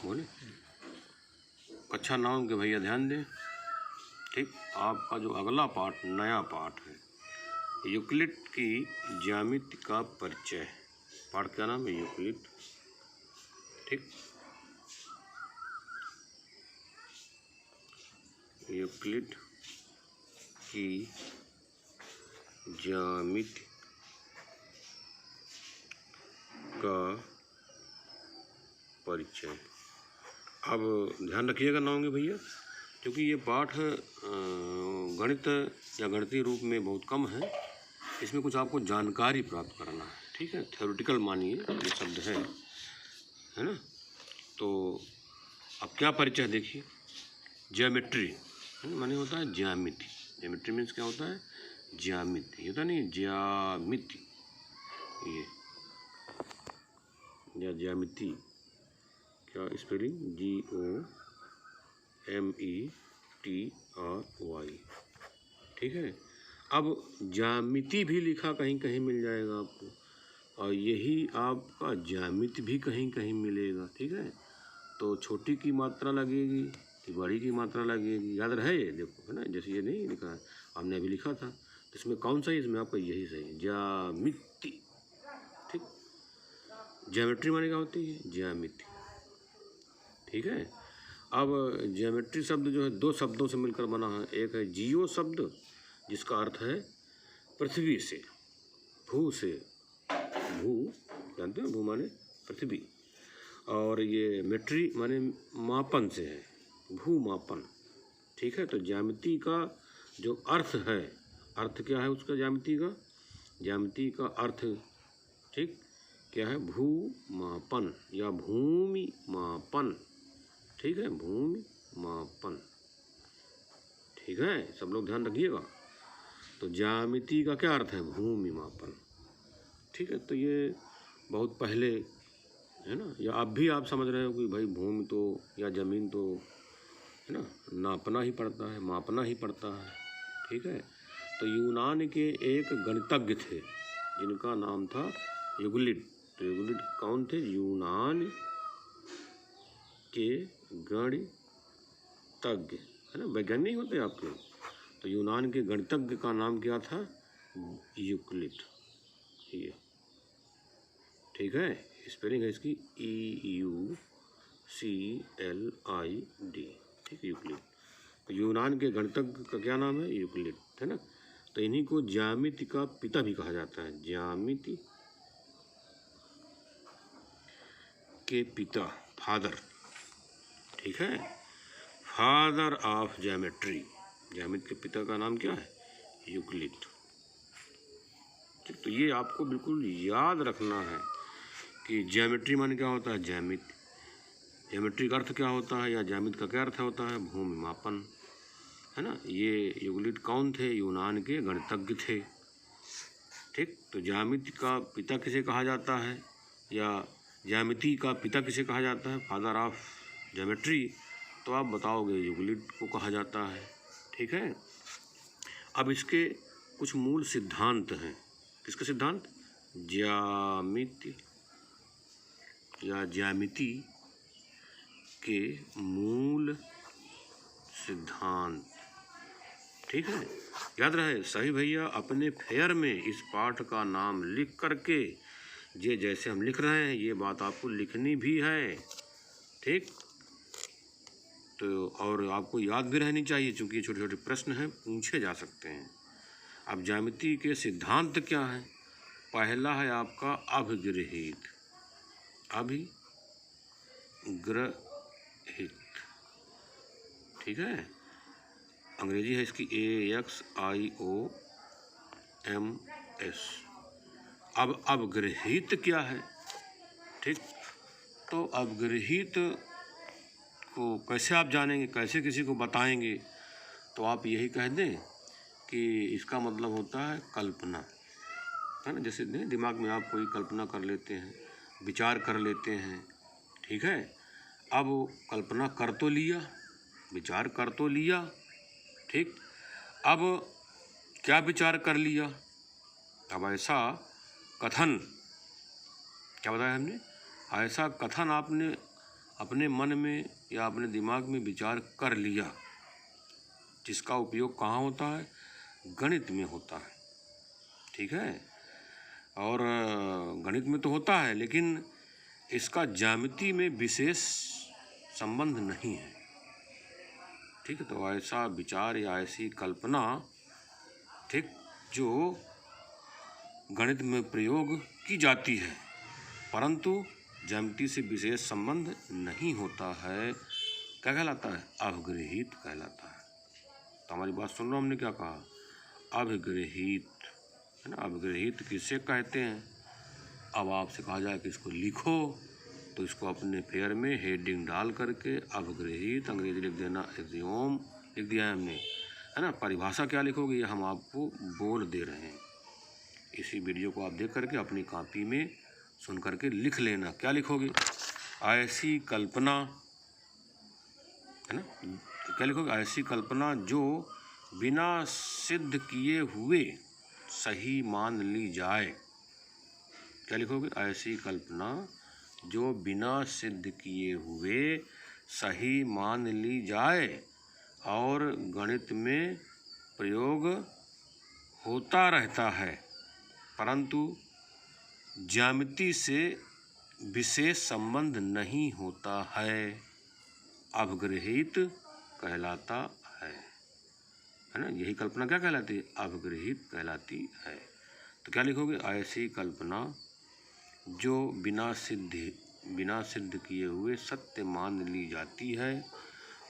बोले कक्षा 9 के भैया ध्यान दें। ठीक, आपका जो अगला पाठ नया पाठ है यूक्लिड की ज्यामिति का परिचय। पाठ क्या नाम है? यूक्लिड। ठीक, यूक्लिड की ज्यामिति का परिचय। अब ध्यान रखिएगा 9 के भैया, क्योंकि ये पाठ गणित या गणितीय रूप में बहुत कम है, इसमें कुछ आपको जानकारी प्राप्त करना है। ठीक है, थ्योरेटिकल मानिए ये शब्द है ना। तो अब क्या परिचय देखिए। ज्योमेट्री माने होता है ज्यामिति। ज्योमेट्री मीन्स क्या होता है? ज्यामिति। होता नहीं ज्यामिति, ये या ज्यामिति क्या स्पेलिंग? GOMETRY। ठीक है, अब ज्यामिति भी लिखा कहीं कहीं मिल जाएगा आपको, और यही आपका ज्यामिति भी कहीं कहीं मिलेगा। ठीक है, तो छोटी की मात्रा लगेगी कि बड़ी की मात्रा लगेगी, याद रहे ये देखो, है ना। जैसे ये नहीं लिखा है, हमने अभी लिखा था, तो इसमें कौन सा है? इसमें आपका यही सही है, ज्यामिति। ठीक, ज्योमेट्री माने क्या होती है? ज्यामिति। ठीक है, अब ज्योमेट्री शब्द जो है 2 शब्दों से मिलकर बना है। एक है जियो शब्द, जिसका अर्थ है पृथ्वी से, भू से। भू जानते हैं, भू माने पृथ्वी, और ये मेट्री माने मापन से है, भू मापन। ठीक है, तो ज्यामिति का जो अर्थ है, अर्थ क्या है उसका? ज्यामिति का, ज्यामिति का अर्थ ठीक क्या है? भू मापन या भूमि मापन। ठीक है, भूमि मापन। ठीक है, सब लोग ध्यान रखिएगा। तो ज्यामिति का क्या अर्थ है? भूमि मापन। ठीक है, तो ये बहुत पहले है ना, या अब भी आप समझ रहे हो कि भाई भूमि तो या ज़मीन तो है ना, नापना ही पड़ता है, मापना ही पड़ता है। ठीक है, तो यूनान के एक गणितज्ञ थे जिनका नाम था यूक्लिड। तो यूक्लिड कौन थे? यूनान के गणितज्ञ, है ना, वैज्ञानिक होते आपके। तो यूनान के गणितज्ञ का नाम क्या था? यूक्लिड। ये ठीक है, स्पेलिंग है इसकी EUCLID। ठीक, यूक्लिड। तो यूनान के गणितज्ञ का क्या नाम है? यूक्लिड, है ना। तो इन्हीं को ज्यामिति का पिता भी कहा जाता है, ज्यामिति के पिता, फादर। ठीक है, फादर ऑफ ज्योमेट्री। ज्यामिति के पिता का नाम क्या है? यूक्लिड। तो ये आपको बिल्कुल याद रखना है कि ज्योमेट्री माने क्या होता है? ज्यामिति। ज्योमेट्री का अर्थ क्या होता है, या ज्यामिति का क्या अर्थ होता है? भूमि मापन, है ना। ये यूक्लिड कौन थे? यूनान के गणितज्ञ थे। ठीक, तो ज्यामिति का पिता किसे कहा जाता है, या ज्यामिति का पिता किसे कहा जाता है? Father of geometry. तो आप बताओगे यूक्लिड को कहा जाता है। ठीक है, अब इसके कुछ मूल सिद्धांत हैं। किसके सिद्धांत? ज्यामिति या ज्यामिति के मूल सिद्धांत। ठीक है, याद रहे सही भैया, अपने फेयर में इस पाठ का नाम लिख करके, ये जैसे हम लिख रहे हैं ये बात आपको लिखनी भी है। ठीक, तो और आपको याद भी रहनी चाहिए, क्योंकि छोटे छोटे प्रश्न हैं, पूछे जा सकते हैं। अब ज्यामिति के सिद्धांत क्या हैं? पहला है आपका अभिग्रहित। अभिग्रहित, ठीक है, अंग्रेजी है इसकी AXIOMS। अब अवग्रहित क्या है? ठीक, तो अवग्रहित को कैसे आप जानेंगे, कैसे किसी को बताएंगे? तो आप यही कह दें कि इसका मतलब होता है कल्पना, है ना। जैसे दिमाग में आप कोई कल्पना कर लेते हैं, विचार कर लेते हैं। ठीक है, अब कल्पना कर तो लिया, विचार कर तो लिया। ठीक, अब क्या विचार कर लिया? अब ऐसा कथन, क्या बताया हमने? ऐसा कथन आपने अपने मन में या अपने दिमाग में विचार कर लिया, जिसका उपयोग कहाँ होता है? गणित में होता है। ठीक है, और गणित में तो होता है, लेकिन इसका ज्यामिति में विशेष संबंध नहीं है। ठीक है, तो ऐसा विचार या ऐसी कल्पना, ठीक, जो गणित में प्रयोग की जाती है परंतु ज्यामिति से विशेष संबंध नहीं होता है, क्या कहलाता है? अवगृहित कहलाता है। तो हमारी बात सुन लो, हमने क्या कहा? अवगृहित, है ना। अवगृहित किसे कहते हैं? अब आपसे कहा जाए कि इसको लिखो, तो इसको अपने फेयर में हेडिंग डाल करके अवगृहित, अंग्रेजी लिख देना, एक्सियोम लिख दिया है हमने, है ना। परिभाषा क्या लिखोगे ये हम आपको बोल दे रहे हैं। इसी वीडियो को आप देख करके अपनी कॉपी में सुन करके लिख लेना। क्या लिखोगे? ऐसी कल्पना, है ना, क्या लिखोगे? ऐसी कल्पना जो बिना सिद्ध किए हुए सही मान ली जाए। क्या लिखोगे? ऐसी कल्पना जो बिना सिद्ध किए हुए सही मान ली जाए और गणित में प्रयोग होता रहता है परंतु ज्यामिति से विशेष संबंध नहीं होता है, अवगृहित कहलाता है ना। यही कल्पना क्या कहलाती है? अवगृहित कहलाती है। तो क्या लिखोगे? ऐसी कल्पना जो बिना सिद्ध किए हुए सत्य मान ली जाती है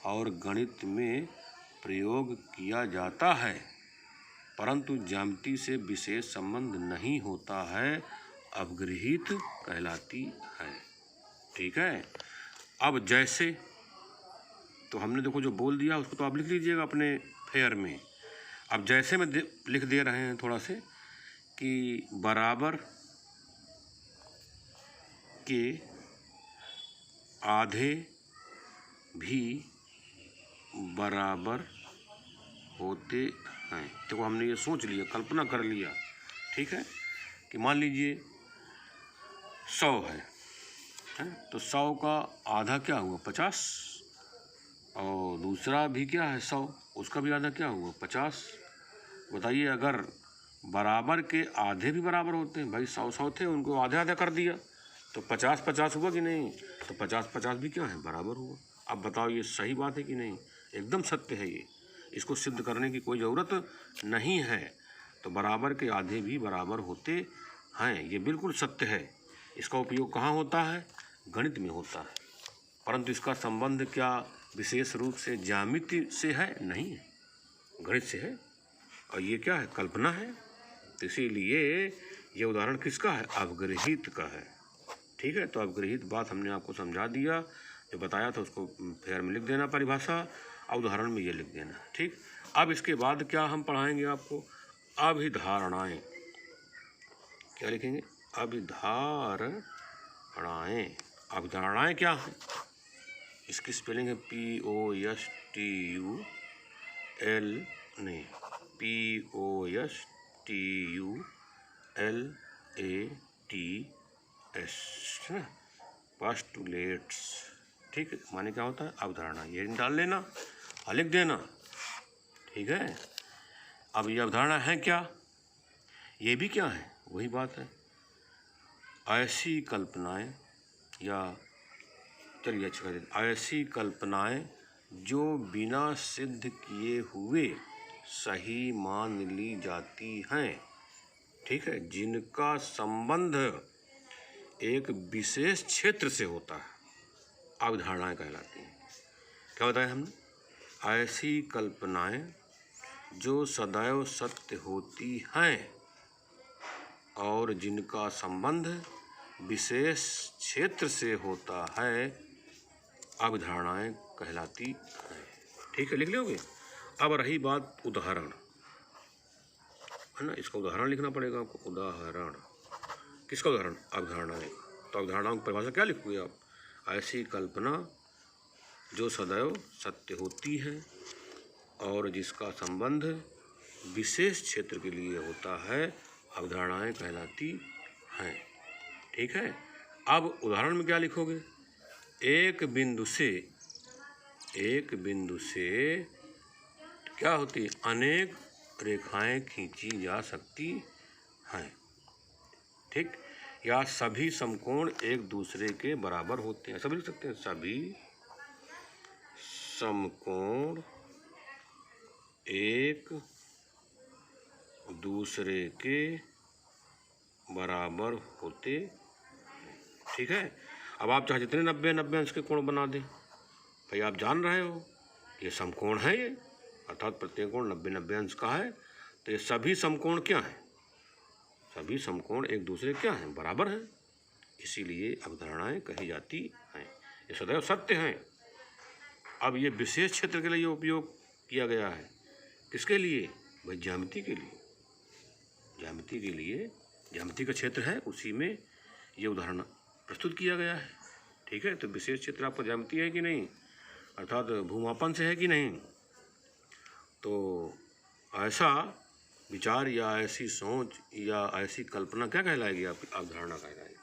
और गणित में प्रयोग किया जाता है परंतु ज्यामिति से विशेष संबंध नहीं होता है, अवगृहित कहलाती है। ठीक है, अब जैसे, तो हमने देखो जो बोल दिया उसको तो आप लिख लीजिएगा अपने फेयर में। अब जैसे में लिख दे रहे हैं थोड़ा से कि बराबर के आधे भी बराबर होते हैं। देखो हमने ये सोच लिया, कल्पना कर लिया, ठीक है, कि मान लीजिए 100 है, तो 100 का आधा क्या हुआ? 50, और दूसरा भी क्या है 100, उसका भी आधा क्या हुआ? 50। बताइए, अगर बराबर के आधे भी बराबर होते हैं, भाई 100 थे, उनको आधे आधा कर दिया तो 50 हुआ कि नहीं? तो 50 भी क्या है? बराबर हुआ। अब बताओ ये सही बात है कि नहीं? एकदम सत्य है ये, इसको सिद्ध करने की कोई ज़रूरत नहीं है। तो बराबर के आधे भी बराबर होते हैं, ये बिल्कुल सत्य है। इसका उपयोग कहाँ होता है? गणित में होता है, परंतु इसका संबंध क्या विशेष रूप से ज्यामिति से है? नहीं है, गणित से है। और ये क्या है? कल्पना है। तो इसीलिए ये उदाहरण किसका है? अवगृहित का है। ठीक है, तो अवगृहित बात हमने आपको समझा दिया, जो बताया था उसको फेयर में लिख देना परिभाषा, और उदाहरण में ये लिख देना। ठीक, अब इसके बाद क्या हम पढ़ाएंगे आपको? अभिधारणाएं। क्या लिखेंगे? अभिधारणाएं। अभिधारणाएं क्या है? इसकी स्पेलिंग है POSTULATS, है ना, पोस्टुलेट्स। ठीक है, माने क्या होता है? अवधारणा। ये डाल लेना और लिख देना। ठीक है, अब ये अवधारणा है क्या? ये भी क्या है? वही बात है, ऐसी कल्पनाएं, या चलिए अच्छा कर देते, ऐसी कल्पनाएं जो बिना सिद्ध किए हुए सही मान ली जाती हैं, ठीक है, जिनका संबंध एक विशेष क्षेत्र से होता है, अवधारणाएं कहलाती हैं। क्या बताया हमने? ऐसी कल्पनाएं जो सदैव सत्य होती हैं और जिनका संबंध विशेष क्षेत्र से होता है, अवधारणाएं कहलाती हैं। ठीक है, लिख लोगे। अब रही बात उदाहरण, है ना, इसका उदाहरण लिखना पड़ेगा आपको। उदाहरण किसका? उदाहरण अवधारणाएं का। तो अवधारणाओं की परिभाषा क्या लिखोगे आप? ऐसी कल्पना जो सदैव सत्य होती है और जिसका संबंध विशेष क्षेत्र के लिए होता है, अवधारणाएं कहलाती हैं। ठीक है, अब उदाहरण में क्या लिखोगे? एक बिंदु से क्या होती है, अनेक रेखाएं खींची जा सकती हैं, ठीक। या सभी समकोण एक दूसरे के बराबर होते हैं, ऐसा भी लिख सकते हैं, सभी समकोण एक दूसरे के बराबर होते, ठीक है। अब आप चाहे जितने 90 अंश के कोण बना दें, भाई आप जान रहे हो ये समकोण है, ये अर्थात प्रत्येक कोण 90 अंश का है। तो ये सभी समकोण क्या हैं, सभी समकोण एक दूसरे क्या हैं, बराबर हैं, इसीलिए अवधारणाएं कही जाती हैं, ये सदैव सत्य हैं। अब ये विशेष क्षेत्र के लिए उपयोग किया गया है, किसके लिए, भाई ज्यामिति के लिए, ज्यामिति के लिए, ज्यामिति का क्षेत्र है, उसी में ये उदाहरण प्रस्तुत किया गया है, ठीक है। तो विशेष क्षेत्र आपका ज्यामिति है कि नहीं, अर्थात भूमापन से है कि नहीं। तो ऐसा विचार या ऐसी सोच या ऐसी कल्पना क्या कहलाएगी, आप अवधारणा कहलाएगी।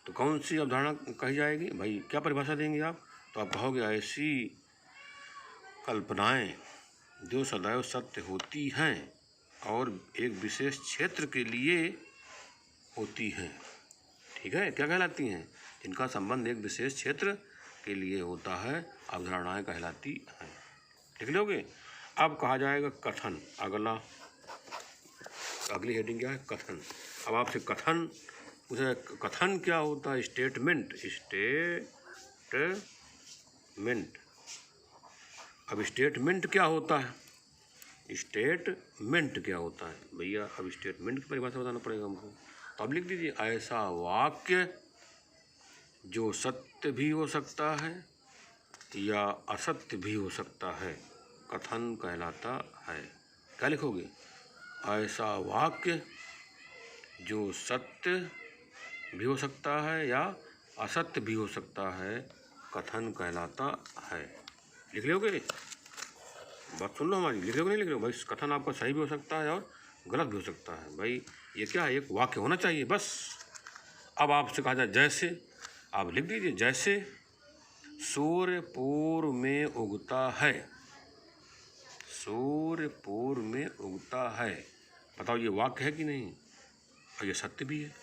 तो कौन सी अवधारणा कही जाएगी, भाई क्या परिभाषा देंगे आप, तो आप कहोगे ऐसी कल्पनाएं जो सदैव सत्य होती हैं और एक विशेष क्षेत्र के लिए होती हैं, ठीक है। क्या कहलाती हैं, जिनका संबंध एक विशेष क्षेत्र के लिए होता है, अवधारणाएं कहलाती हैं, लिख लोगे। अब कहा जाएगा कथन, अगली हेडिंग क्या है, कथन। अब आपसे कथन पूछा, कथन क्या होता है, स्टेटमेंट, अब स्टेटमेंट क्या होता है, स्टेटमेंट क्या होता है भैया, अब स्टेटमेंट की परिभाषा बताना पड़ेगा हमको। तो अब लिख दीजिए, ऐसा वाक्य जो सत्य भी हो सकता है या असत्य भी हो सकता है, कथन कहलाता है। क्या लिखोगे, ऐसा वाक्य जो सत्य भी हो सकता है या असत्य भी हो सकता है, कथन कहलाता है, लिख लोगे। बात सुन लो हमारी, लिख लोगे नहीं लिख लो भाई, कथन आपका सही भी हो सकता है और गलत भी हो सकता है, भाई ये क्या है, एक वाक्य होना चाहिए बस। अब आपसे कहा जाए जैसे, आप लिख दीजिए, जैसे सूर्य पूर्व में उगता है, सूर्य पूर्व में उगता है, बताओ ये वाक्य है कि नहीं, और ये सत्य भी है,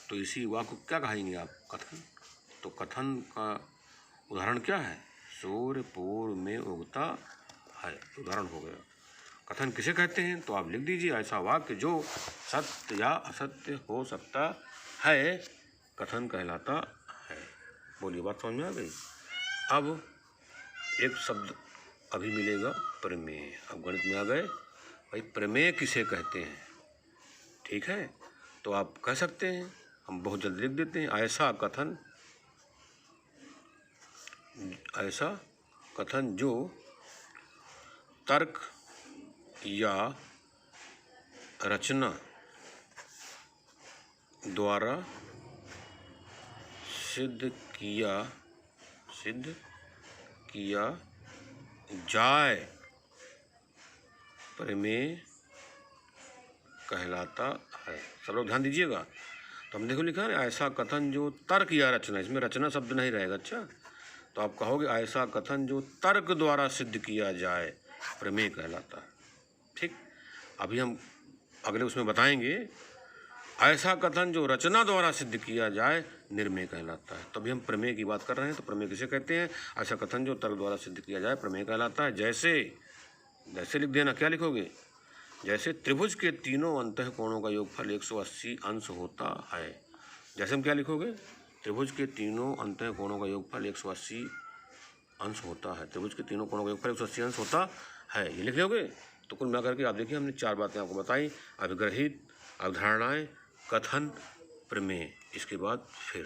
तो इसी वाक्य को क्या कहेंगे आप, कथन। तो कथन का उदाहरण क्या है, सूर्य पूर्व में उगता है, उदाहरण हो गया। कथन किसे कहते हैं, तो आप लिख दीजिए, ऐसा वाक्य जो सत्य या असत्य हो सकता है, कथन कहलाता है। बोलिए, बात समझ में आ गई। अब एक शब्द अभी मिलेगा, प्रमेय। अब गणित में आ गए भाई, प्रमेय किसे कहते हैं, ठीक है। तो आप कह सकते हैं, हम बहुत जल्दी लिख देते हैं, ऐसा कथन जो तर्क या रचना द्वारा सिद्ध किया जाए, प्रमेय कहलाता है। सब लोग ध्यान दीजिएगा। तो हम देखो लिखा है, ऐसा कथन जो तर्क या रचना, इसमें रचना शब्द नहीं रहेगा, अच्छा। तो आप कहोगे ऐसा कथन जो तर्क द्वारा सिद्ध किया जाए, प्रमेय कहलाता है, ठीक। अभी हम अगले उसमें बताएंगे, ऐसा कथन जो रचना द्वारा सिद्ध किया जाए, निर्मेय कहलाता है। तो अभी हम प्रमेय की बात कर रहे हैं, तो प्रमेय किसे कहते हैं, ऐसा कथन जो तर्क द्वारा सिद्ध किया जाए, प्रमेय कहलाता है। जैसे लिख देना, क्या लिखोगे, जैसे त्रिभुज के तीनों अंतःकोणों का योगफल 180 अंश होता है। जैसे हम क्या लिखोगे, त्रिभुज के तीनों अंतःकोणों का योगफल 180 अंश होता है, त्रिभुज के तीनों कोणों का योगफल 180 अंश होता है, ये लिख लोगे। तो कुल मिलाकर के आप देखिए, हमने 4 बातें आपको बताई, अभिग्रहित, अवधारणाएं, कथन, प्रमेय। इसके बाद फिर